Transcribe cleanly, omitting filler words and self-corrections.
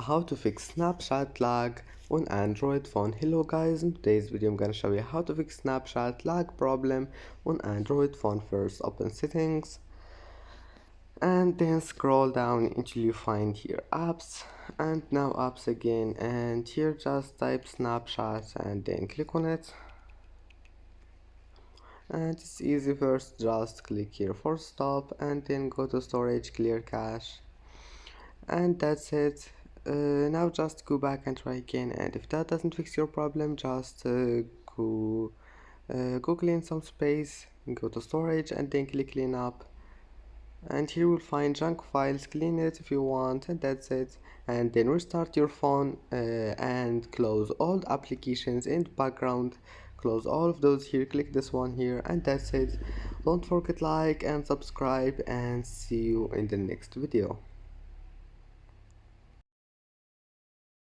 how to fix Snapchat lag on Android phone. Hello guys, in today's video I'm gonna show you how to fix Snapchat lag problem on Android phone. First open settings and then scroll down until you find here apps, and now apps again, and here just type Snapchat and then click on it. And it's easy. First just click here for stop and then go to storage, clear cache, and that's it. Now just go back and try again, and if that doesn't fix your problem, just go clean some space, go to storage and then click clean up, and here you'll find junk files. Clean it if you want, and that's it. And then restart your phone and close all the applications in the background, close all of those here, click this one here, and that's it. Don't forget like and subscribe, and see you in the next video.